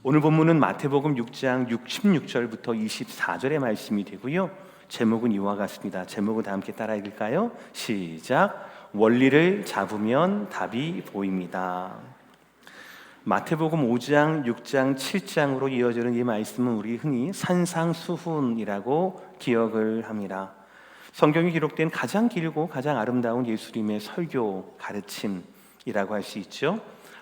오늘 본문은 마태복음 6장 16절부터 24절의 말씀이 되고요. 제목은 이와 같습니다. 제목을 다 함께 따라 읽을까요? 시작. 원리를 잡으면 답이 보입니다. 마태복음 5장, 6장, 7장으로 이어지는 이 말씀은 우리 흔히 산상수훈이라고 기억을 합니다. 성경에 기록된 가장 길고 가장 아름다운 예수님의 설교, 가르침이라고 할 수 있죠.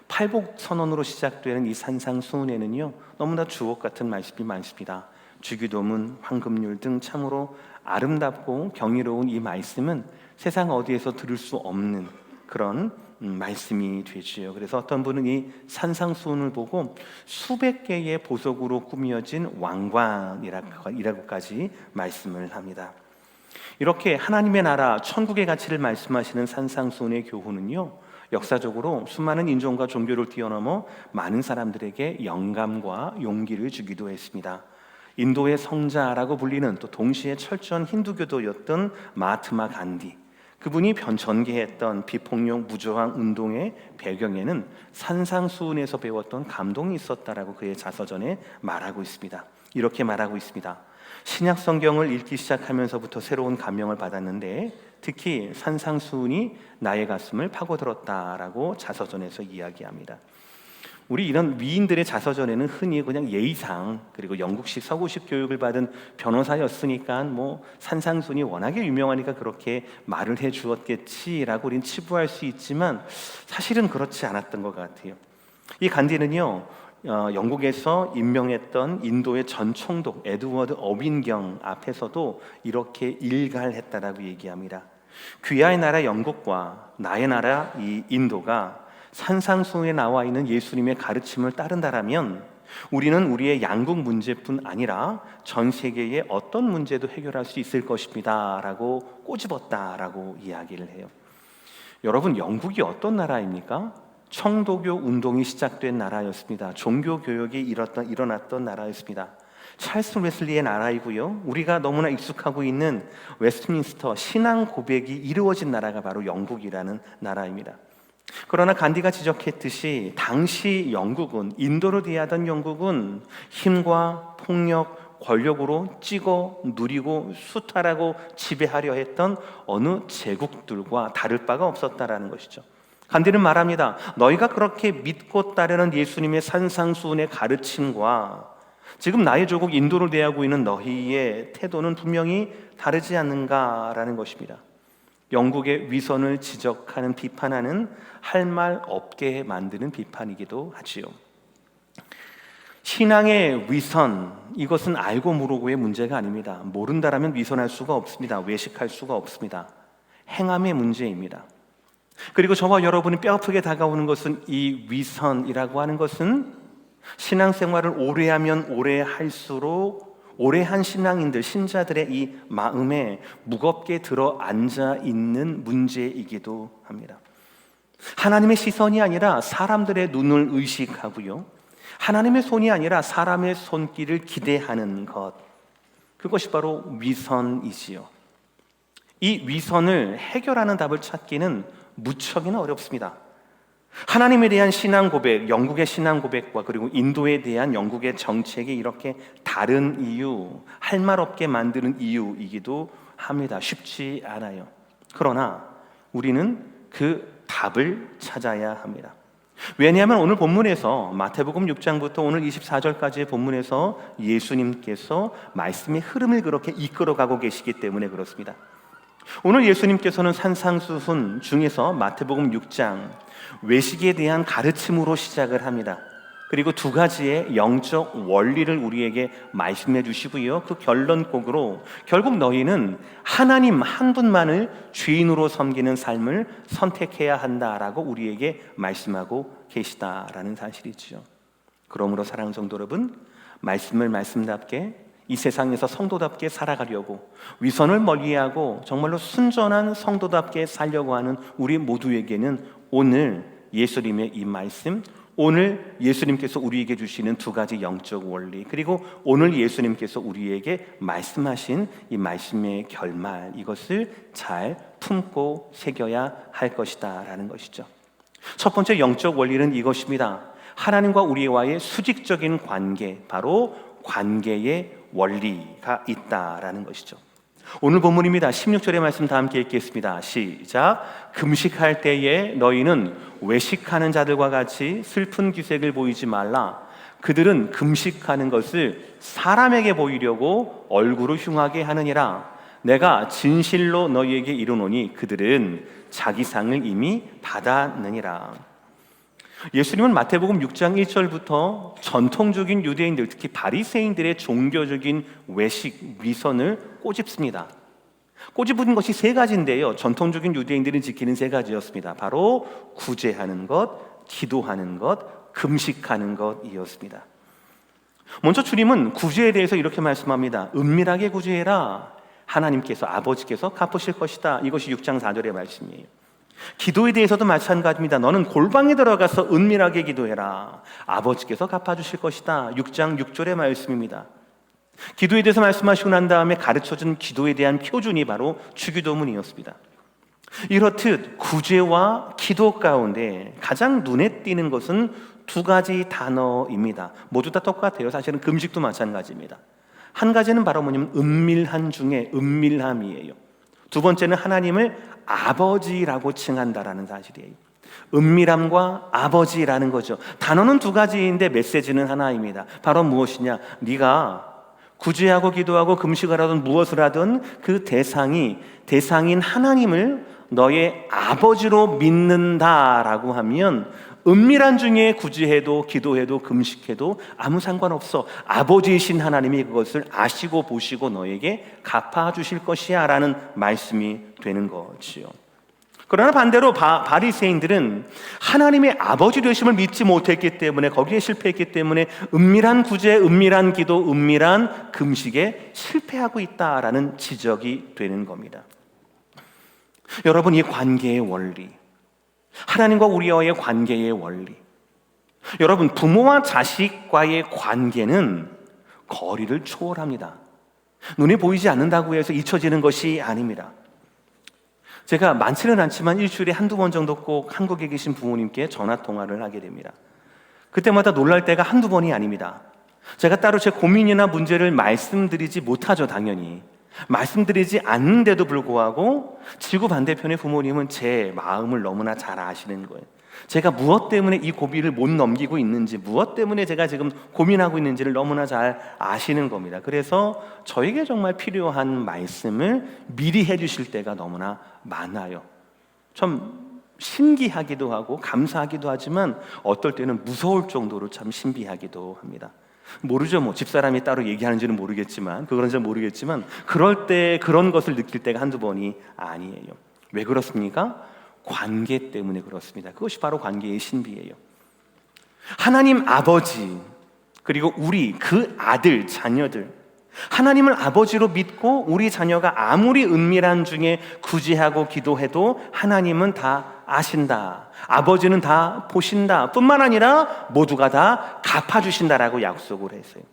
팔복선언으로 시작되는 이 산상수훈에는요, 너무나 주옥 같은 말씀이 많습니다. 주기도문, 황금률 등 참으로 아름답고 경이로운 이 말씀은 세상 어디에서 들을 수 없는 그런 말씀이 되지요. 그래서 어떤 분은 이 산상수훈을 보고 수백 개의 보석으로 꾸며진 왕관이라고까지 말씀을 합니다. 이렇게 하나님의 나라, 천국의 가치를 말씀하시는 산상수훈의 교훈은요, 역사적으로 수많은 인종과 종교를 뛰어넘어 많은 사람들에게 영감과 용기를 주기도 했습니다. 인도의 성자라고 불리는 또 동시에 철저한 힌두교도였던 마하트마 간디, 그분이 전개했던 비폭력 무저항 운동의 배경에는 산상수훈에서 배웠던 감동이 있었다라고 그의 자서전에 말하고 있습니다. 이렇게 말하고 있습니다. 신약 성경을 읽기 시작하면서부터 새로운 감명을 받았는데 특히 산상수훈이 나의 가슴을 파고들었다라고 자서전에서 이야기합니다. 우리 이런 위인들의 자서전에는 흔히 그냥 예의상, 그리고 영국식 서구식 교육을 받은 변호사였으니까 산상수훈이 워낙에 유명하니까 그렇게 말을 해 주었겠지라고 우리는 치부할 수 있지만 사실은 그렇지 않았던 것 같아요. 이 간디는요, 영국에서 임명했던 인도의 전 총독 에드워드 어빈경 앞에서도 이렇게 일갈했다라고 얘기합니다. 귀하의 나라 영국과 나의 나라 이 인도가 산상수훈에 나와 있는 예수님의 가르침을 따른다라면 우리는 우리의 양국 문제뿐 아니라 전 세계의 어떤 문제도 해결할 수 있을 것입니다 라고 꼬집었다라고 이야기를 해요. 여러분, 영국이 어떤 나라입니까? 청도교 운동이 시작된 나라였습니다. 종교교역이 일어났던 나라였습니다. 찰스 웨슬리의 나라이고요, 우리가 너무나 익숙하고 있는 웨스트민스터 신앙 고백이 이루어진 나라가 바로 영국이라는 나라입니다. 그러나 간디가 지적했듯이 당시 영국은, 인도를 대하던 영국은 힘과 폭력, 권력으로 찍어 누리고 수탈하고 지배하려 했던 어느 제국들과 다를 바가 없었다라는 것이죠. 간디는 말합니다. 너희가 그렇게 믿고 따르는 예수님의 산상수훈의 가르침과 지금 나의 조국 인도를 대하고 있는 너희의 태도는 분명히 다르지 않는가라는 것입니다. 영국의 위선을 지적하는 비판하는 할 말 없게 만드는 비판이기도 하지요. 신앙의 위선, 이것은 알고 모르고의 문제가 아닙니다. 모른다라면 위선할 수가 없습니다. 외식할 수가 없습니다. 행함의 문제입니다. 그리고 저와 여러분이 뼈아프게 다가오는 것은 이 위선이라고 하는 것은 신앙생활을 오래 하면 오래 할수록 오래한 신앙인들, 신자들의 이 마음에 무겁게 들어 앉아 있는 문제이기도 합니다. 하나님의 시선이 아니라 사람들의 눈을 의식하고요, 하나님의 손이 아니라 사람의 손길을 기대하는 것, 그것이 바로 위선이지요. 이 위선을 해결하는 답을 찾기는 무척이나 어렵습니다. 하나님에 대한 신앙 고백, 영국의 신앙 고백과 그리고 인도에 대한 영국의 정책이 이렇게 다른 이유, 할 말 없게 만드는 이유이기도 합니다. 쉽지 않아요. 그러나 우리는 그 답을 찾아야 합니다. 왜냐하면 오늘 본문에서 마태복음 6장부터 오늘 24절까지의 본문에서 예수님께서 말씀의 흐름을 그렇게 이끌어가고 계시기 때문에 그렇습니다. 오늘 예수님께서는 산상수훈 중에서 마태복음 6장 외식에 대한 가르침으로 시작을 합니다. 그리고 두 가지의 영적 원리를 우리에게 말씀해 주시고요, 그 결론곡으로 결국 너희는 하나님 한 분만을 주인으로 섬기는 삶을 선택해야 한다라고 우리에게 말씀하고 계시다라는 사실이죠. 그러므로 사랑하는 성도 여러분, 말씀을 말씀답게 이 세상에서 성도답게 살아가려고, 위선을 멀리하고 정말로 순전한 성도답게 살려고 하는 우리 모두에게는 오늘 예수님의 이 말씀, 오늘 예수님께서 우리에게 주시는 두 가지 영적 원리, 그리고 오늘 예수님께서 우리에게 말씀하신 이 말씀의 결말, 이것을 잘 품고 새겨야 할 것이다 라는 것이죠. 첫 번째 영적 원리는 이것입니다. 하나님과 우리와의 수직적인 관계, 바로 관계의 원리가 있다라는 것이죠. 오늘 본문입니다. 16절의 말씀 다 함께 읽겠습니다. 시작. 금식할 때에 너희는 외식하는 자들과 같이 슬픈 기색을 보이지 말라. 그들은 금식하는 것을 사람에게 보이려고 얼굴을 흉하게 하느니라. 내가 진실로 너희에게 이르노니 그들은 자기 상을 이미 받았느니라. 예수님은 마태복음 6장 1절부터 전통적인 유대인들, 특히 바리새인들의 종교적인 외식, 위선을 꼬집습니다. 꼬집은 것이 세 가지인데요, 전통적인 유대인들이 지키는 세 가지였습니다. 바로 구제하는 것, 기도하는 것, 금식하는 것이었습니다. 먼저 주님은 구제에 대해서 이렇게 말씀합니다. 은밀하게 구제해라. 하나님께서, 아버지께서 갚으실 것이다. 이것이 6장 4절의 말씀이에요. 기도에 대해서도 마찬가지입니다. 너는 골방에 들어가서 은밀하게 기도해라. 아버지께서 갚아주실 것이다. 6장 6절의 말씀입니다. 기도에 대해서 말씀하시고 난 다음에 가르쳐준 기도에 대한 표준이 바로 주기도문이었습니다. 이렇듯 구제와 기도 가운데 가장 눈에 띄는 것은 두 가지 단어입니다. 모두 다 똑같아요. 사실은 금식도 마찬가지입니다. 한 가지는 바로 뭐냐면 은밀한 중에 은밀함이에요. 두 번째는 하나님을 아버지라고 칭한다라는 사실이에요. 은밀함과 아버지라는 거죠. 단어는 두 가지인데 메시지는 하나입니다. 바로 무엇이냐? 네가 구제하고 기도하고 금식을 하든 무엇을 하든 그 대상인 하나님을 너의 아버지로 믿는다라고 하면 은밀한 중에 구제해도 기도해도 금식해도 아무 상관없어. 아버지이신 하나님이 그것을 아시고 보시고 너에게 갚아주실 것이야 라는 말씀이 되는 거지요. 그러나 반대로 바리새인들은 하나님의 아버지 되심을 믿지 못했기 때문에, 거기에 실패했기 때문에 은밀한 구제, 은밀한 기도, 은밀한 금식에 실패하고 있다라는 지적이 되는 겁니다. 여러분, 이 관계의 원리, 하나님과 우리와의 관계의 원리, 여러분, 부모와 자식과의 관계는 거리를 초월합니다. 눈에 보이지 않는다고 해서 잊혀지는 것이 아닙니다. 제가 많지는 않지만 일주일에 한두 번 정도 꼭 한국에 계신 부모님께 전화 통화를 하게 됩니다. 그때마다 놀랄 때가 한두 번이 아닙니다. 제가 따로 제 고민이나 문제를 말씀드리지 못하죠, 당연히. 말씀드리지 않는데도 불구하고 지구 반대편의 부모님은 제 마음을 너무나 잘 아시는 거예요. 제가 무엇 때문에 이 고비를 못 넘기고 있는지, 무엇 때문에 제가 지금 고민하고 있는지를 너무나 잘 아시는 겁니다. 그래서 저에게 정말 필요한 말씀을 미리 해주실 때가 너무나 많아요. 참 신기하기도 하고 감사하기도 하지만 어떨 때는 무서울 정도로 참 신비하기도 합니다. 모르죠, 뭐 집사람이 따로 얘기하는지는 모르겠지만, 그건 잘 모르겠지만 그럴 때 그런 것을 느낄 때가 한두 번이 아니에요. 왜 그렇습니까? 관계 때문에 그렇습니다. 그것이 바로 관계의 신비예요. 하나님 아버지, 그리고 우리 그 아들, 자녀들, 하나님을 아버지로 믿고 우리 자녀가 아무리 은밀한 중에 구제하고 기도해도 하나님은 다 아신다, 아버지는 다 보신다, 뿐만 아니라 모두가 다 갚아주신다라고 약속을 했어요.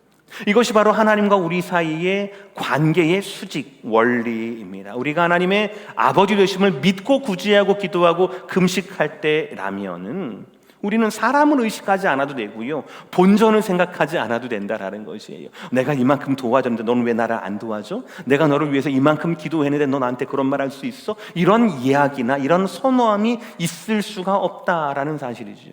이것이 바로 하나님과 우리 사이의 관계의 수직 원리입니다. 우리가 하나님의 아버지 되심을 믿고 구제하고 기도하고 금식할 때라면은 우리는 사람을 의식하지 않아도 되고요, 본전을 생각하지 않아도 된다라는 것이에요. 내가 이만큼 도와줬는데 너는 왜 나를 안 도와줘? 내가 너를 위해서 이만큼 기도했는데 너 나한테 그런 말 할 수 있어? 이런 이야기나 이런 선호함이 있을 수가 없다라는 사실이죠.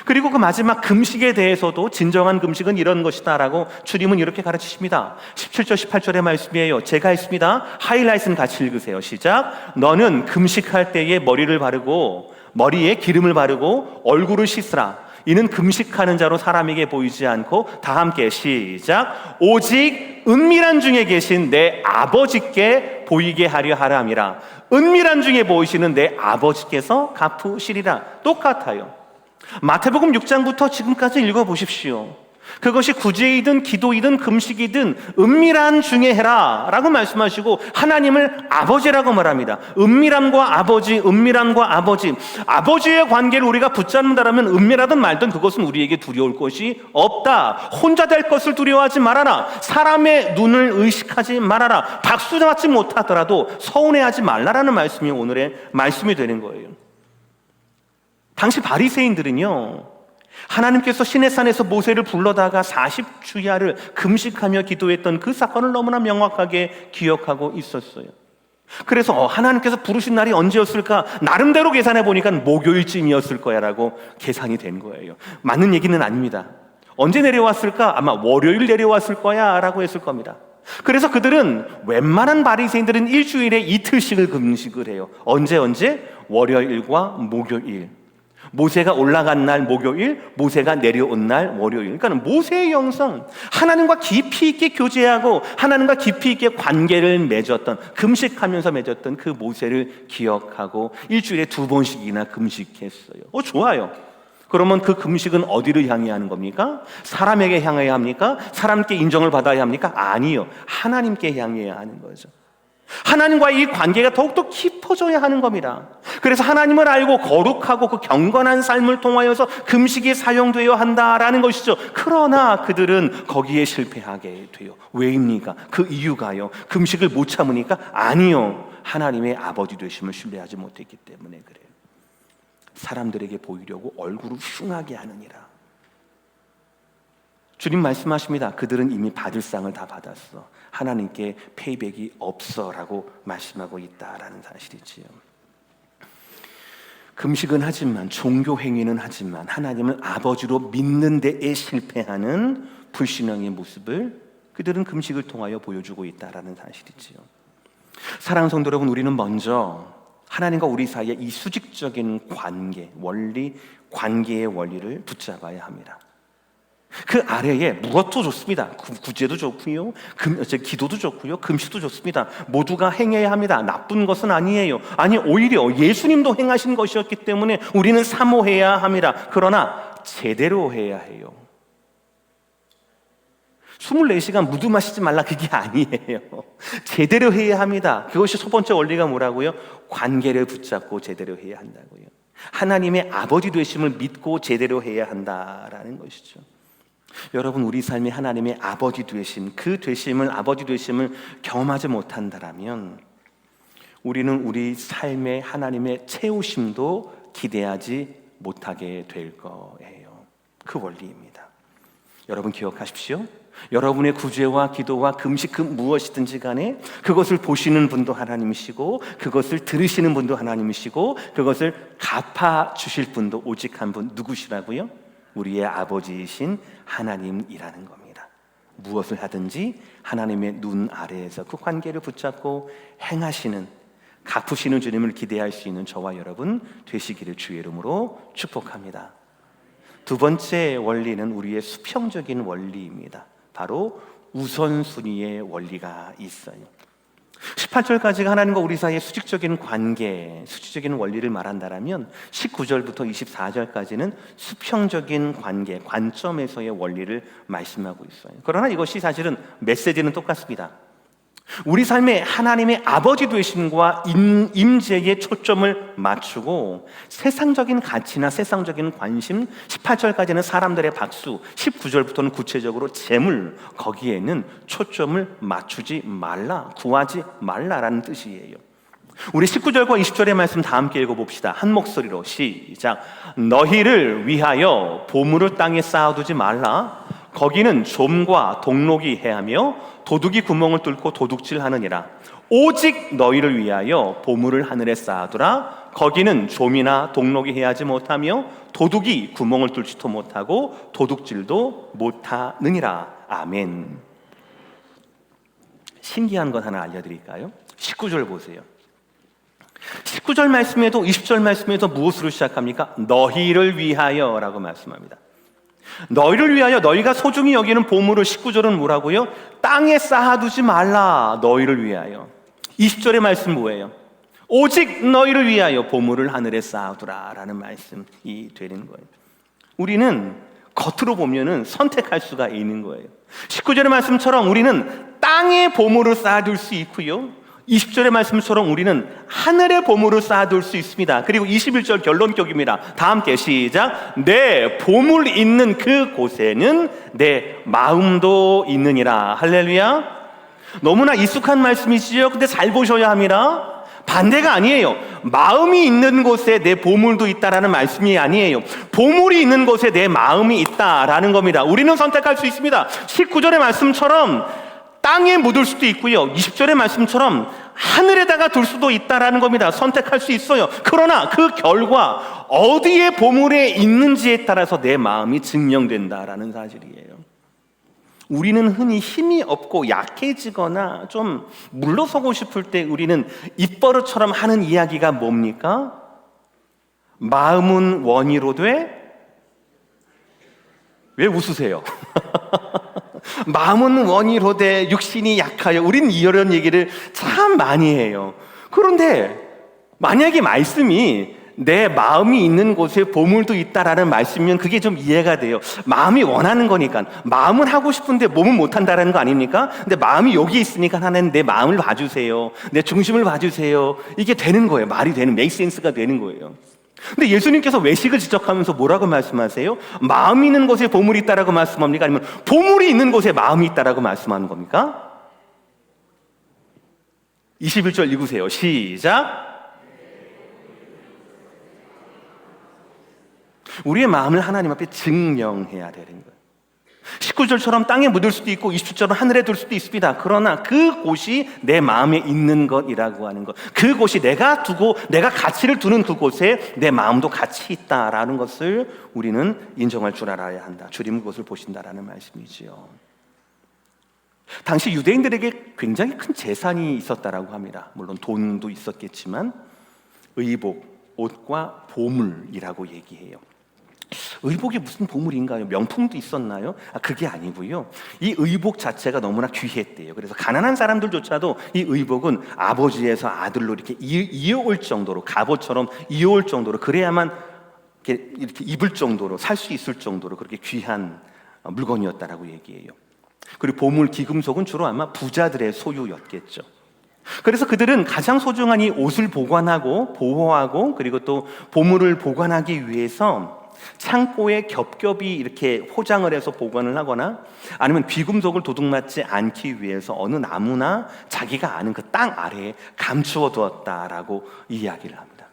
그리고 그 마지막 금식에 대해서도 진정한 금식은 이런 것이다 라고 주님은 이렇게 가르치십니다. 17절 18절의 말씀이에요. 제가 했습니다. 하이라이트는 같이 읽으세요. 시작. 너는 금식할 때에 머리를 바르고 머리에 기름을 바르고 얼굴을 씻으라. 이는 금식하는 자로 사람에게 보이지 않고, 다 함께 시작. 오직 은밀한 중에 계신 내 아버지께 보이게 하려 하람이라. 은밀한 중에 보이시는 내 아버지께서 갚으시리라. 똑같아요. 마태복음 6장부터 지금까지 읽어보십시오. 그것이 구제이든 기도이든 금식이든 은밀한 중에 해라 라고 말씀하시고 하나님을 아버지라고 말합니다. 은밀함과 아버지, 은밀함과 아버지, 아버지의 관계를 우리가 붙잡는다라면 은밀하든 말든 그것은 우리에게 두려울 것이 없다. 혼자 될 것을 두려워하지 말아라. 사람의 눈을 의식하지 말아라. 박수 맞지 못하더라도 서운해하지 말라라는 말씀이 오늘의 말씀이 되는 거예요. 당시 바리새인들은요, 하나님께서 시내산에서 모세를 불러다가 40주야를 금식하며 기도했던 그 사건을 너무나 명확하게 기억하고 있었어요. 그래서 하나님께서 부르신 날이 언제였을까? 나름대로 계산해 보니까 목요일쯤이었을 거야 라고 계산이 된 거예요. 맞는 얘기는 아닙니다. 언제 내려왔을까? 아마 월요일 내려왔을 거야 라고 했을 겁니다. 그래서 그들은, 웬만한 바리새인들은 일주일에 이틀씩을 금식을 해요. 언제? 월요일과 목요일. 모세가 올라간 날 목요일, 모세가 내려온 날 월요일. 그러니까 모세의 영성, 하나님과 깊이 있게 교제하고 하나님과 깊이 있게 관계를 맺었던, 금식하면서 맺었던 그 모세를 기억하고 일주일에 2번씩이나 금식했어요. 좋아요. 그러면 그 금식은 어디를 향해 하는 겁니까? 사람에게 향해야 합니까? 사람께 인정을 받아야 합니까? 아니요. 하나님께 향해야 하는 거죠. 하나님과의 이 관계가 더욱더 깊어져야 하는 겁니다. 그래서 하나님을 알고 거룩하고 그 경건한 삶을 통하여서 금식이 사용되어야 한다라는 것이죠. 그러나 그들은 거기에 실패하게 돼요. 왜입니까? 그 이유가요, 금식을 못 참으니까? 아니요, 하나님의 아버지 되심을 신뢰하지 못했기 때문에 그래요. 사람들에게 보이려고 얼굴을 흉하게 하느니라. 주님 말씀하십니다. 그들은 이미 받을 상을 다 받았어. 하나님께 페이백이 없어 라고 말씀하고 있다라는 사실이지요. 금식은 하지만, 종교 행위는 하지만 하나님을 아버지로 믿는 데에 실패하는 불신앙의 모습을 그들은 금식을 통하여 보여주고 있다라는 사실이지요. 사랑하는 성도 여러분, 우리는 먼저 하나님과 우리 사이의 이 수직적인 관계, 원리, 관계의 원리를 붙잡아야 합니다. 그 아래에 무엇도 좋습니다. 구제도 좋고요, 기도도 좋고요, 금식도 좋습니다. 모두가 행해야 합니다. 나쁜 것은 아니에요. 아니, 오히려 예수님도 행하신 것이었기 때문에 우리는 사모해야 합니다. 그러나 제대로 해야 해요. 24시간 무두 마시지 말라, 그게 아니에요. 제대로 해야 합니다. 그것이 첫 번째 원리가 뭐라고요? 관계를 붙잡고 제대로 해야 한다고요. 하나님의 아버지 되심을 믿고 제대로 해야 한다라는 것이죠. 여러분, 우리 삶이 하나님의 아버지 되심, 그 되심을, 아버지 되심을 경험하지 못한다라면 우리는 우리 삶의 하나님의 채우심도 기대하지 못하게 될 거예요. 그 원리입니다. 여러분 기억하십시오. 여러분의 구제와 기도와 금식, 그 무엇이든지 간에 그것을 보시는 분도 하나님이시고 그것을 들으시는 분도 하나님이시고 그것을 갚아주실 분도 오직 한 분, 누구시라고요? 우리의 아버지이신 하나님이라는 겁니다. 무엇을 하든지 하나님의 눈 아래에서 그 관계를 붙잡고 행하시는, 갚으시는 주님을 기대할 수 있는 저와 여러분 되시기를 주의 이름으로 축복합니다. 두 번째 원리는 우리의 수평적인 원리입니다. 바로 우선순위의 원리가 있어요. 18절까지가 하나님과 우리 사이의 수직적인 관계, 수직적인 원리를 말한다면 19절부터 24절까지는 수평적인 관계, 관점에서의 원리를 말씀하고 있어요. 그러나 이것이 사실은 메시지는 똑같습니다. 우리 삶에 하나님의 아버지 되심과 임재에 초점을 맞추고 세상적인 가치나 세상적인 관심, 18절까지는 사람들의 박수, 19절부터는 구체적으로 재물, 거기에는 초점을 맞추지 말라, 구하지 말라라는 뜻이에요. 우리 19절과 20절의 말씀 다 함께 읽어봅시다. 한 목소리로 시작. 너희를 위하여 보물을 땅에 쌓아두지 말라. 거기는 좀과 동록이 해하며 도둑이 구멍을 뚫고 도둑질하느니라. 오직 너희를 위하여 보물을 하늘에 쌓아두라. 거기는 좀이나 동록이 해하지 못하며 도둑이 구멍을 뚫지도 못하고 도둑질도 못하느니라. 아멘. 신기한 것 하나 알려드릴까요? 19절 보세요. 19절 말씀에도 20절 말씀에도 무엇으로 시작합니까? 너희를 위하여 라고 말씀합니다. 너희를 위하여, 너희가 소중히 여기는 보물을 19절은 뭐라고요? 땅에 쌓아두지 말라. 너희를 위하여. 20절의 말씀 뭐예요? 오직 너희를 위하여 보물을 하늘에 쌓아두라 라는 말씀이 되는 거예요. 우리는 겉으로 보면은 선택할 수가 있는 거예요. 19절의 말씀처럼 우리는 땅에 보물을 쌓아둘 수 있고요, 20절의 말씀처럼 우리는 하늘의 보물을 쌓아둘 수 있습니다. 그리고 21절 결론격입니다. 다 함께 시작. 내 보물 있는 그 곳에는 내 마음도 있느니라. 할렐루야. 너무나 익숙한 말씀이시죠. 근데 잘 보셔야 합니다. 반대가 아니에요. 마음이 있는 곳에 내 보물도 있다라는 말씀이 아니에요. 보물이 있는 곳에 내 마음이 있다라는 겁니다. 우리는 선택할 수 있습니다. 19절의 말씀처럼 땅에 묻을 수도 있고요. 20절의 말씀처럼 하늘에다가 둘 수도 있다라는 겁니다. 선택할 수 있어요. 그러나 그 결과 어디에 보물에 있는지에 따라서 내 마음이 증명된다라는 사실이에요. 우리는 흔히 힘이 없고 약해지거나 좀 물러서고 싶을 때 우리는 입버릇처럼 하는 이야기가 뭡니까? 마음은 원이로되 왜 웃으세요? 마음은 원이로되 육신이 약하여. 우리는 이런 얘기를 참 많이 해요. 그런데 만약에 말씀이 내 마음이 있는 곳에 보물도 있다라는 말씀이면 그게 좀 이해가 돼요. 마음이 원하는 거니까. 마음은 하고 싶은데 몸은 못한다라는 거 아닙니까? 근데 마음이 여기 있으니까 하나님 내 마음을 봐주세요. 내 중심을 봐주세요. 이게 되는 거예요. 말이 되는, 메이크 센스가 되는 거예요. 근데 예수님께서 외식을 지적하면서 뭐라고 말씀하세요? 마음이 있는 곳에 보물이 있다라고 말씀합니까? 아니면 보물이 있는 곳에 마음이 있다라고 말씀하는 겁니까? 21절 읽으세요. 시작. 우리의 마음을 하나님 앞에 증명해야 되는 거예요. 19절처럼 땅에 묻을 수도 있고 20절처럼 하늘에 둘 수도 있습니다. 그러나 그곳이 내 마음에 있는 것이라고 하는 것, 그곳이 내가 가치를 두는 그곳에 내 마음도 같이 있다라는 것을 우리는 인정할 줄 알아야 한다. 주님은 그것을 보신다라는 말씀이지요. 당시 유대인들에게 굉장히 큰 재산이 있었다라고 합니다. 물론 돈도 있었겠지만 의복, 옷과 보물이라고 얘기해요. 의복이 무슨 보물인가요? 명품도 있었나요? 그게 아니고요. 이 의복 자체가 너무나 귀했대요. 그래서 가난한 사람들조차도 이 의복은 아버지에서 아들로 이렇게 이어올 정도로, 갑옷처럼 이어올 정도로, 그래야만 이렇게 입을 정도로, 살 수 있을 정도로 그렇게 귀한 물건이었다라고 얘기해요. 그리고 보물, 귀금속은 주로 아마 부자들의 소유였겠죠. 그래서 그들은 가장 소중한 이 옷을 보관하고 보호하고 그리고 또 보물을 보관하기 위해서 창고에 겹겹이 이렇게 포장을 해서 보관을 하거나 아니면 귀금속을 도둑맞지 않기 위해서 어느 나무나 자기가 아는 그 땅 아래에 감추어 두었다라고 이야기를 합니다.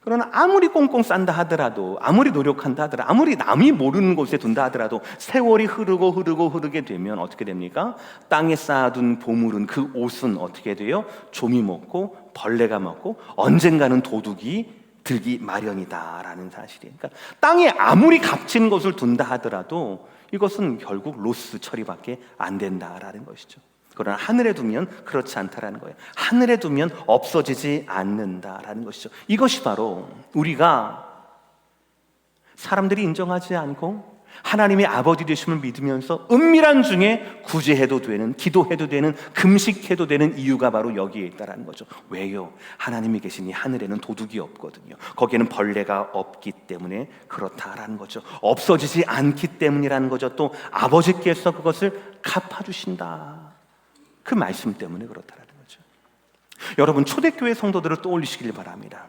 그러나 아무리 꽁꽁 싼다 하더라도, 아무리 노력한다 하더라도, 아무리 남이 모르는 곳에 둔다 하더라도 세월이 흐르게 되면 어떻게 됩니까? 땅에 쌓아둔 보물은, 그 옷은 어떻게 돼요? 좀이 먹고 벌레가 먹고 언젠가는 도둑이 들기 마련이다라는 사실이에요. 그러니까 땅에 아무리 값진 것을 둔다 하더라도 이것은 결국 로스 처리밖에 안 된다라는 것이죠. 그러나 하늘에 두면 그렇지 않다라는 거예요. 하늘에 두면 없어지지 않는다라는 것이죠. 이것이 바로 우리가 사람들이 인정하지 않고 하나님의 아버지 되심을 믿으면서 은밀한 중에 구제해도 되는, 기도해도 되는, 금식해도 되는 이유가 바로 여기에 있다는 거죠. 왜요? 하나님이 계시니 하늘에는 도둑이 없거든요. 거기에는 벌레가 없기 때문에 그렇다라는 거죠. 없어지지 않기 때문이라는 거죠. 또 아버지께서 그것을 갚아주신다, 그 말씀 때문에 그렇다라는 거죠. 여러분, 초대교회 성도들을 떠올리시길 바랍니다.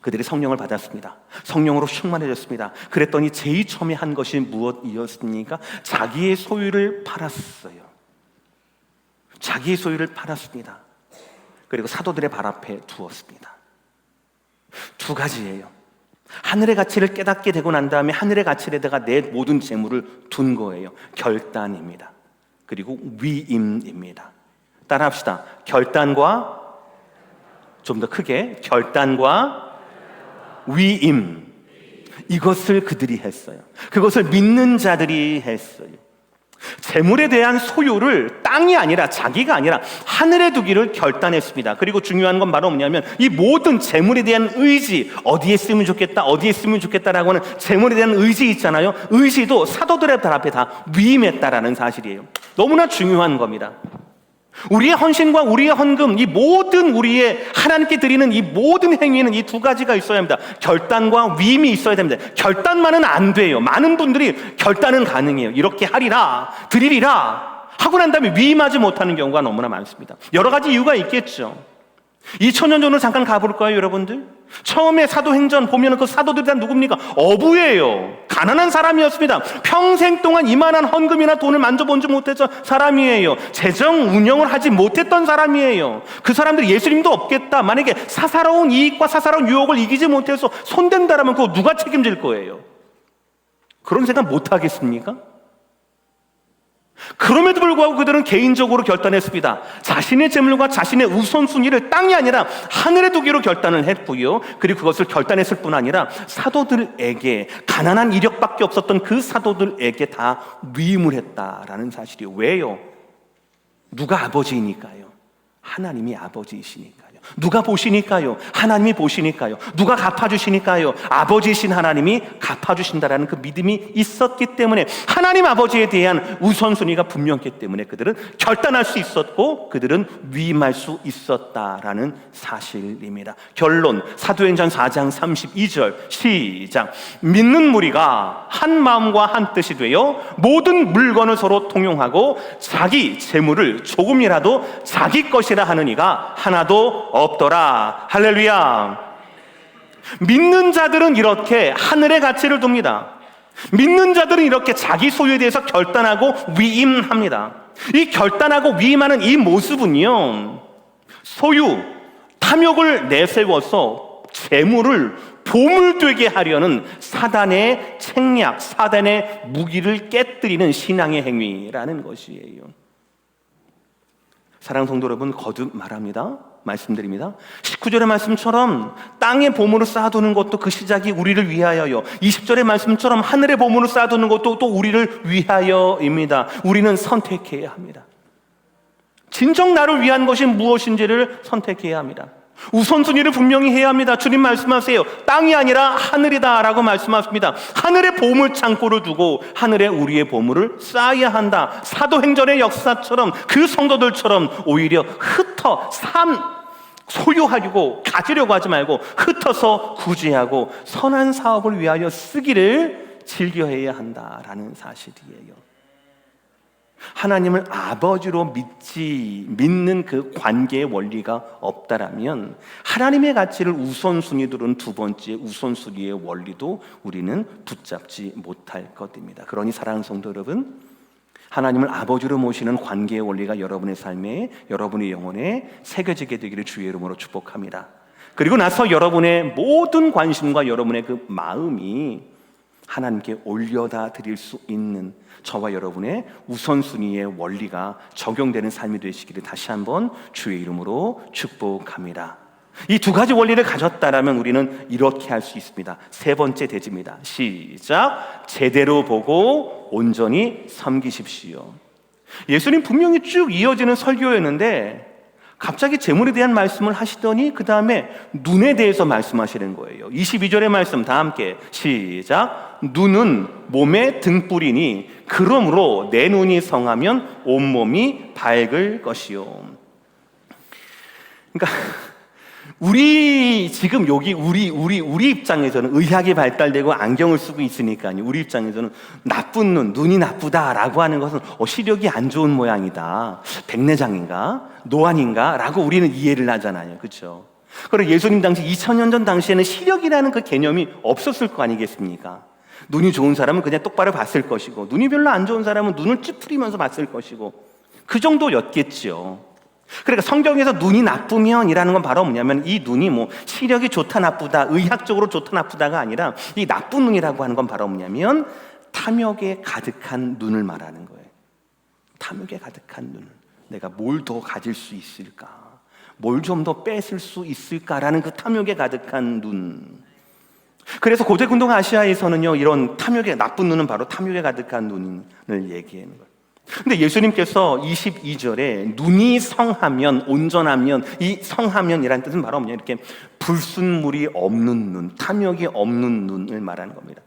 그들이 성령을 받았습니다. 성령으로 충만해졌습니다. 그랬더니 제일 처음에 한 것이 무엇이었습니까? 자기의 소유를 팔았어요. 자기의 소유를 팔았습니다. 그리고 사도들의 발 앞에 두었습니다. 두 가지예요. 하늘의 가치를 깨닫게 되고 난 다음에 하늘의 가치에다가 내 모든 재물을 둔 거예요. 결단입니다. 그리고 위임입니다. 따라합시다. 결단과, 좀 더 크게, 결단과 위임, 이것을 그들이 했어요. 그것을 믿는 자들이 했어요. 재물에 대한 소유를 땅이 아니라, 자기가 아니라 하늘에 두기를 결단했습니다. 그리고 중요한 건 바로 뭐냐면 이 모든 재물에 대한 의지, 어디에 쓰면 좋겠다, 어디에 쓰면 좋겠다라고 하는 재물에 대한 의지 있잖아요. 의지도 사도들의 발 앞에 다 위임했다라는 사실이에요. 너무나 중요한 겁니다. 우리의 헌신과 우리의 헌금, 이 모든 우리의 하나님께 드리는 이 모든 행위는 이 두 가지가 있어야 합니다. 결단과 위임이 있어야 됩니다. 결단만은 안 돼요. 많은 분들이 결단은 가능해요. 이렇게 하리라, 드리리라 하고 난 다음에 위임하지 못하는 경우가 너무나 많습니다. 여러 가지 이유가 있겠죠. 2000년 전으로 잠깐 가볼까요, 여러분들? 처음에 사도행전 보면 그 사도들이 다 누굽니까? 어부예요. 가난한 사람이었습니다. 평생 동안 이만한 헌금이나 돈을 만져본지 못했던 사람이에요. 재정 운영을 하지 못했던 사람이에요. 그 사람들이 예수님도 없겠다. 만약에 사사로운 이익과 사사로운 유혹을 이기지 못해서 손댄다라면 그거 누가 책임질 거예요? 그런 생각 못 하겠습니까? 그럼에도 불구하고 그들은 개인적으로 결단했습니다. 자신의 재물과 자신의 우선순위를 땅이 아니라 하늘에 두기로 결단을 했고요. 그리고 그것을 결단했을 뿐 아니라 사도들에게, 가난한 이력밖에 없었던 그 사도들에게 다 위임을 했다라는 사실이에요. 왜요? 누가 아버지이니까요. 하나님이 아버지이시니까요. 누가 보시니까요? 하나님이 보시니까요. 누가 갚아주시니까요? 아버지이신 하나님이 갚아주신다라는 그 믿음이 있었기 때문에, 하나님 아버지에 대한 우선순위가 분명했기 때문에 그들은 결단할 수 있었고 그들은 위임할 수 있었다라는 사실입니다. 결론, 사도행전 4장 32절 시작. 믿는 무리가 한 마음과 한 뜻이 되어 모든 물건을 서로 통용하고 자기 재물을 조금이라도 자기 것이라 하는 이가 하나도 없더라. 할렐루야. 믿는 자들은 이렇게 하늘의 가치를 둡니다. 믿는 자들은 이렇게 자기 소유에 대해서 결단하고 위임합니다. 이 결단하고 위임하는 이 모습은요, 소유, 탐욕을 내세워서 재물을 보물되게 하려는 사단의 책략, 사단의 무기를 깨뜨리는 신앙의 행위라는 것이에요. 사랑하는 성도 여러분, 거듭 말씀드립니다. 19절의 말씀처럼 땅의 보물을 쌓아두는 것도 그 시작이 우리를 위하여요. 20절의 말씀처럼 하늘의 보물을 쌓아두는 것도 또 우리를 위하여입니다. 우리는 선택해야 합니다. 진정 나를 위한 것이 무엇인지를 선택해야 합니다. 우선순위를 분명히 해야 합니다. 주님 말씀하세요. 땅이 아니라 하늘이다 라고 말씀하십니다. 하늘의 보물 창고를 두고 하늘에 우리의 보물을 쌓아야 한다. 사도행전의 역사처럼, 그 성도들처럼 오히려 소유하려고, 가지려고 하지 말고 흩어서 구제하고 선한 사업을 위하여 쓰기를 즐겨해야 한다라는 사실이에요. 하나님을 아버지로 믿는 그 관계의 원리가 없다라면 하나님의 가치를 우선순위 두는 두 번째 우선순위의 원리도 우리는 붙잡지 못할 것입니다. 그러니 사랑하는 성도 여러분, 하나님을 아버지로 모시는 관계의 원리가 여러분의 삶에, 여러분의 영혼에 새겨지게 되기를 주의 이름으로 축복합니다. 그리고 나서 여러분의 모든 관심과 여러분의 그 마음이 하나님께 올려다 드릴 수 있는 저와 여러분의 우선순위의 원리가 적용되는 삶이 되시기를 다시 한번 주의 이름으로 축복합니다. 이 두 가지 원리를 가졌다라면 우리는 이렇게 할 수 있습니다. 세 번째 대지입니다. 시작. 제대로 보고 온전히 섬기십시오. 예수님 분명히 쭉 이어지는 설교였는데 갑자기 재물에 대한 말씀을 하시더니 그 다음에 눈에 대해서 말씀하시는 거예요. 22절의 말씀 다 함께 시작. 눈은 몸의 등불이니 그러므로 내 눈이 성하면 온몸이 밝을 것이요. 그러니까 우리 지금 여기 우리 입장에서는 의학이 발달되고 안경을 쓰고 있으니까요. 우리 입장에서는 나쁜 눈이 나쁘다라고 하는 것은 시력이 안 좋은 모양이다. 백내장인가? 노안인가? 라고 우리는 이해를 하잖아요. 그렇죠? 그리고 예수님 당시 2000년 전 당시에는 시력이라는 그 개념이 없었을 거 아니겠습니까? 눈이 좋은 사람은 그냥 똑바로 봤을 것이고 눈이 별로 안 좋은 사람은 눈을 찌푸리면서 봤을 것이고 그 정도였겠죠. 그러니까 성경에서 눈이 나쁘면이라는 건 바로 뭐냐면 이 눈이 뭐 시력이 좋다 나쁘다, 의학적으로 좋다 나쁘다가 아니라 이 나쁜 눈이라고 하는 건 바로 뭐냐면 탐욕에 가득한 눈을 말하는 거예요. 탐욕에 가득한 눈. 내가 뭘 더 가질 수 있을까? 뭘 좀 더 뺏을 수 있을까라는 그 탐욕에 가득한 눈. 그래서 고대 근동 아시아에서는요, 이런 탐욕에, 나쁜 눈은 바로 탐욕에 가득한 눈을 얘기하는 거예요. 근데 예수님께서 22절에 눈이 성하면, 온전하면, 이 성하면이라는 뜻은 바로 뭐냐, 이렇게 불순물이 없는 눈, 탐욕이 없는 눈을 말하는 겁니다.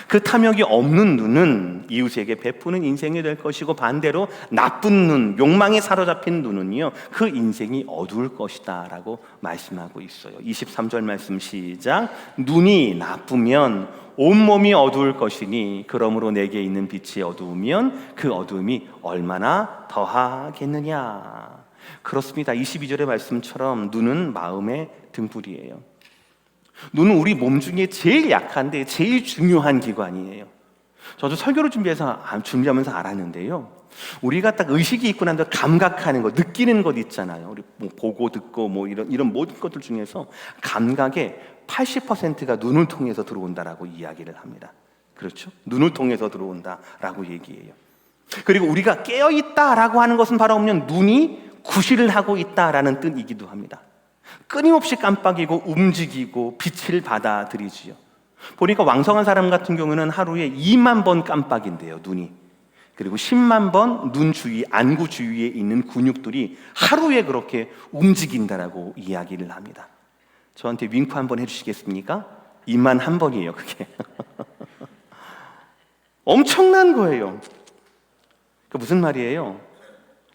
그 탐욕이 없는 눈은 이웃에게 베푸는 인생이 될 것이고, 반대로 나쁜 눈, 욕망에 사로잡힌 눈은요, 그 인생이 어두울 것이다 라고 말씀하고 있어요. 23절 말씀 시작. 눈이 나쁘면 온몸이 어두울 것이니 그러므로 내게 있는 빛이 어두우면 그 어두움이 얼마나 더하겠느냐. 그렇습니다. 22절의 말씀처럼 눈은 마음의 등불이에요. 눈은 우리 몸 중에 제일 약한데 제일 중요한 기관이에요. 저도 설교를 준비하면서 알았는데요. 우리가 딱 의식이 있고 난 다음에 감각하는 것, 느끼는 것 있잖아요. 우리 뭐 보고 듣고 뭐 이런 모든 것들 중에서 감각의 80%가 눈을 통해서 들어온다라고 이야기를 합니다. 그렇죠? 눈을 통해서 들어온다라고 얘기해요. 그리고 우리가 깨어있다라고 하는 것은 바로 뭐냐면 눈이 구실을 하고 있다라는 뜻이기도 합니다. 끊임없이 깜빡이고 움직이고 빛을 받아들이지요. 보니까 왕성한 사람 같은 경우는 하루에 2만 번 깜빡인데요, 눈이. 그리고 10만 번 눈 주위, 안구 주위에 있는 근육들이 하루에 그렇게 움직인다라고 이야기를 합니다. 저한테 윙크 한번 해주시겠습니까? 2만 한 번이에요, 그게. 엄청난 거예요. 그 무슨 말이에요?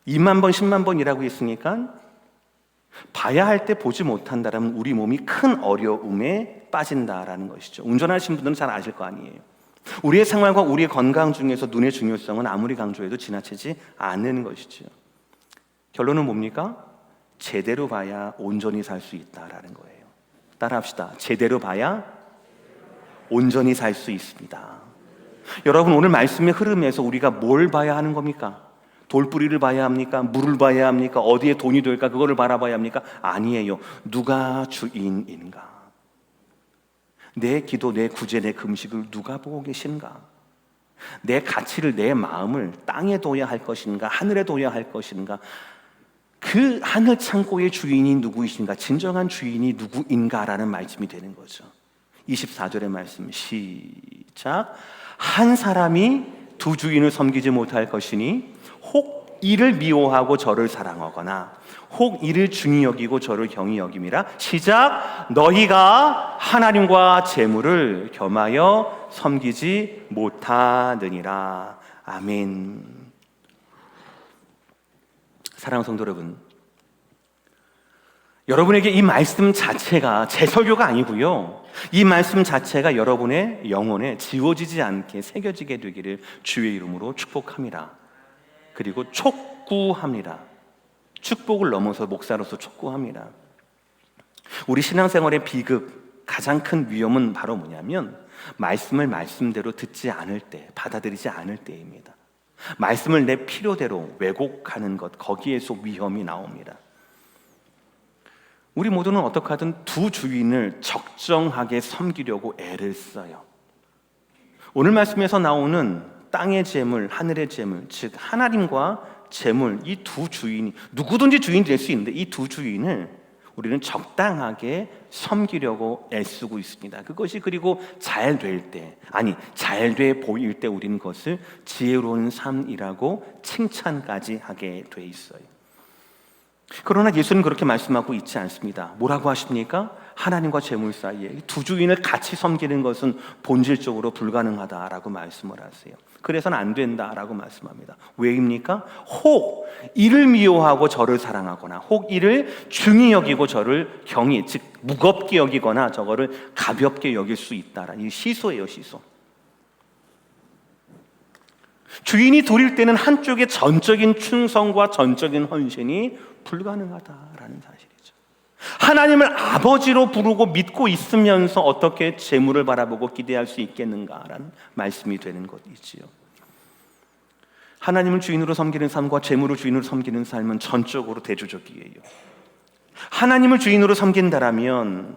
2만 번, 10만 번이라고 했으니까 봐야 할 때 보지 못한다면 우리 몸이 큰 어려움에 빠진다라는 것이죠. 운전하시는 분들은 잘 아실 거 아니에요. 우리의 생활과 우리의 건강 중에서 눈의 중요성은 아무리 강조해도 지나치지 않는 것이죠. 결론은 뭡니까? 제대로 봐야 온전히 살 수 있다라는 거예요. 따라합시다. 제대로 봐야 온전히 살 수 있습니다. 여러분, 오늘 말씀의 흐름에서 우리가 뭘 봐야 하는 겁니까? 돌뿌리를 봐야 합니까? 물을 봐야 합니까? 어디에 돈이 될까? 그거를 바라봐야 합니까? 아니에요. 누가 주인인가? 내 기도, 내 구제, 내 금식을 누가 보고 계신가? 내 가치를, 내 마음을 땅에 둬야 할 것인가? 하늘에 둬야 할 것인가? 그 하늘 창고의 주인이 누구이신가? 진정한 주인이 누구인가라는 말씀이 되는 거죠. 24절의 말씀 시작. 한 사람이 두 주인을 섬기지 못할 것이니 혹 이를 미워하고 저를 사랑하거나 혹 이를 중히 여기고 저를 경히 여김이라. 시작. 너희가 하나님과 재물을 겸하여 섬기지 못하느니라. 아멘. 사랑하는 성도 여러분, 여러분에게 이 말씀 자체가 제 설교가 아니고요, 이 말씀 자체가 여러분의 영혼에 지워지지 않게 새겨지게 되기를 주의 이름으로 축복합니다. 그리고 촉구합니다. 축복을 넘어서 목사로서 촉구합니다. 우리 신앙생활의 비극, 가장 큰 위험은 바로 뭐냐면 말씀을 말씀대로 듣지 않을 때, 받아들이지 않을 때입니다. 말씀을 내 필요대로 왜곡하는 것, 거기에서 위험이 나옵니다. 우리 모두는 어떻게 하든 두 주인을 적정하게 섬기려고 애를 써요. 오늘 말씀에서 나오는 땅의 재물, 하늘의 재물, 즉 하나님과 재물, 이 두 주인이, 누구든지 주인이 될 수 있는데 이 두 주인을 우리는 적당하게 섬기려고 애쓰고 있습니다. 그것이 그리고 잘 될 때, 아니 잘 돼 보일 때 우리는 그것을 지혜로운 삶이라고 칭찬까지 하게 돼 있어요. 그러나 예수는 그렇게 말씀하고 있지 않습니다. 뭐라고 하십니까? 하나님과 재물 사이에 두 주인을 같이 섬기는 것은 본질적으로 불가능하다라고 말씀을 하세요. 그래서는 안 된다라고 말씀합니다. 왜입니까? 혹 이를 미워하고 저를 사랑하거나 혹 이를 중히 여기고 저를 경히, 즉 무겁게 여기거나 저거를 가볍게 여길 수 있다라는 이 시소예요, 시소. 주인이 둘일 때는 한쪽의 전적인 충성과 전적인 헌신이 불가능하다라는 사실이죠. 하나님을 아버지로 부르고 믿고 있으면서 어떻게 재물을 바라보고 기대할 수 있겠는가라는 말씀이 되는 것이지요. 하나님을 주인으로 섬기는 삶과 재물을 주인으로 섬기는 삶은 전적으로 대조적이에요. 하나님을 주인으로 섬긴다라면,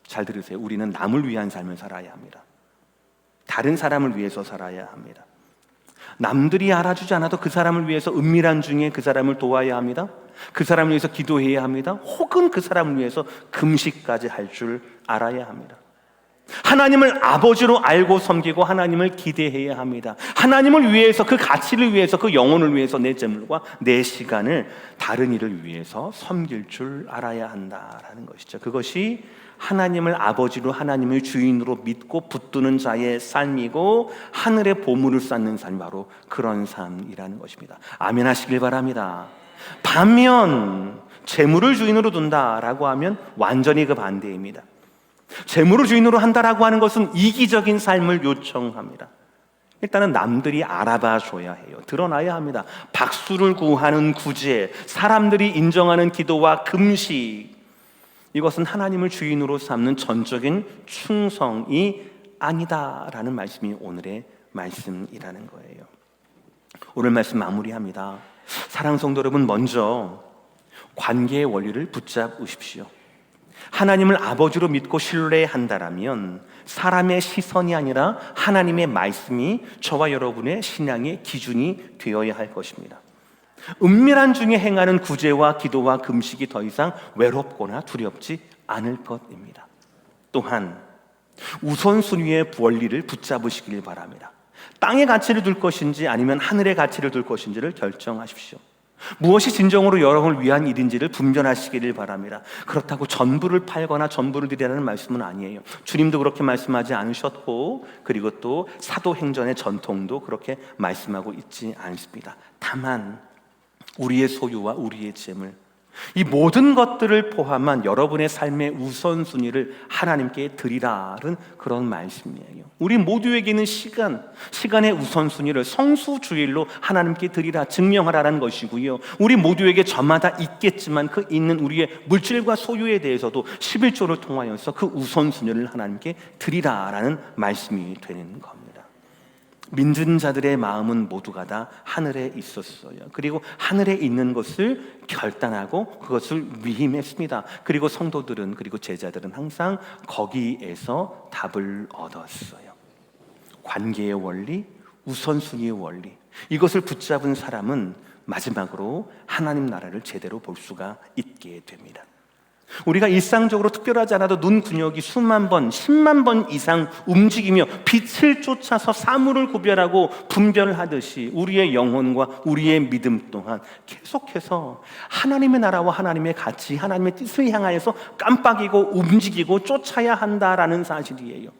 잘 들으세요, 우리는 남을 위한 삶을 살아야 합니다. 다른 사람을 위해서 살아야 합니다. 남들이 알아주지 않아도 그 사람을 위해서 은밀한 중에 그 사람을 도와야 합니다. 그 사람을 위해서 기도해야 합니다. 혹은 그 사람을 위해서 금식까지 할 줄 알아야 합니다. 하나님을 아버지로 알고 섬기고 하나님을 기대해야 합니다. 하나님을 위해서, 그 가치를 위해서, 그 영혼을 위해서 내 재물과 내 시간을 다른 일을 위해서 섬길 줄 알아야 한다라는 것이죠. 그것이 하나님을 아버지로, 하나님을 주인으로 믿고 붙드는 자의 삶이고 하늘의 보물을 쌓는 삶이 바로 그런 삶이라는 것입니다. 아멘 하시길 바랍니다. 반면 재물을 주인으로 둔다라고 하면 완전히 그 반대입니다. 재물을 주인으로 한다라고 하는 것은 이기적인 삶을 요청합니다. 일단은 남들이 알아봐 줘야 해요. 드러나야 합니다. 박수를 구하는 구제, 사람들이 인정하는 기도와 금식, 이것은 하나님을 주인으로 삼는 전적인 충성이 아니다라는 말씀이 오늘의 말씀이라는 거예요. 오늘 말씀 마무리합니다. 사랑하는 성도 여러분, 먼저 관계의 원리를 붙잡으십시오. 하나님을 아버지로 믿고 신뢰한다라면 사람의 시선이 아니라 하나님의 말씀이 저와 여러분의 신앙의 기준이 되어야 할 것입니다. 은밀한 중에 행하는 구제와 기도와 금식이 더 이상 외롭거나 두렵지 않을 것입니다. 또한 우선순위의 원리를 붙잡으시길 바랍니다. 땅의 가치를 둘 것인지 아니면 하늘의 가치를 둘 것인지를 결정하십시오. 무엇이 진정으로 여러분을 위한 일인지를 분별하시기를 바랍니다. 그렇다고 전부를 팔거나 전부를 드리라는 말씀은 아니에요. 주님도 그렇게 말씀하지 않으셨고, 그리고 또 사도행전의 전통도 그렇게 말씀하고 있지 않습니다. 다만 우리의 소유와 우리의 재물, 이 모든 것들을 포함한 여러분의 삶의 우선순위를 하나님께 드리라는 그런 말씀이에요. 우리 모두에게는 시간의 우선순위를 성수주일로 하나님께 드리라, 증명하라는 것이고요. 우리 모두에게 저마다 있겠지만 그 있는 우리의 물질과 소유에 대해서도 11조를 통하여서 그 우선순위를 하나님께 드리라라는 말씀이 되는 겁니다. 믿는 자들의 마음은 모두가 다 하늘에 있었어요. 그리고 하늘에 있는 것을 결단하고 그것을 위임했습니다. 그리고 성도들은, 그리고 제자들은 항상 거기에서 답을 얻었어요. 관계의 원리, 우선순위의 원리, 이것을 붙잡은 사람은 마지막으로 하나님 나라를 제대로 볼 수가 있게 됩니다. 우리가 일상적으로 특별하지 않아도 눈 근육이 수만 번, 10만 번 이상 움직이며 빛을 쫓아서 사물을 구별하고 분별하듯이 우리의 영혼과 우리의 믿음 또한 계속해서 하나님의 나라와 하나님의 가치, 하나님의 뜻을 향하여서 깜빡이고 움직이고 쫓아야 한다라는 사실이에요.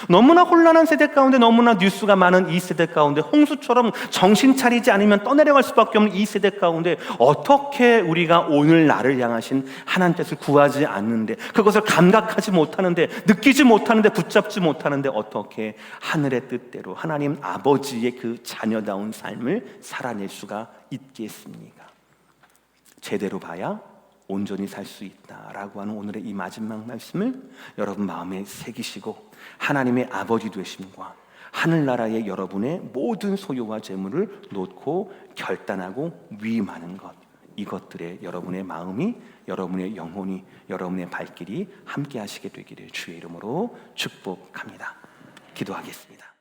너무나 혼란한 세대 가운데, 너무나 뉴스가 많은 이 세대 가운데, 홍수처럼 정신 차리지 않으면 떠내려갈 수밖에 없는 이 세대 가운데 어떻게 우리가 오늘 나를 향하신 하나님 뜻을 구하지 않는데, 그것을 감각하지 못하는데, 느끼지 못하는데, 붙잡지 못하는데 어떻게 하늘의 뜻대로 하나님 아버지의 그 자녀다운 삶을 살아낼 수가 있겠습니까? 제대로 봐야 온전히 살 수 있다라고 하는 오늘의 이 마지막 말씀을 여러분 마음에 새기시고, 하나님의 아버지 되심과 하늘나라의 여러분의 모든 소유와 재물을 놓고 결단하고 위임하는 것, 이것들에 여러분의 마음이, 여러분의 영혼이, 여러분의 발길이 함께 하시게 되기를 주의 이름으로 축복합니다. 기도하겠습니다.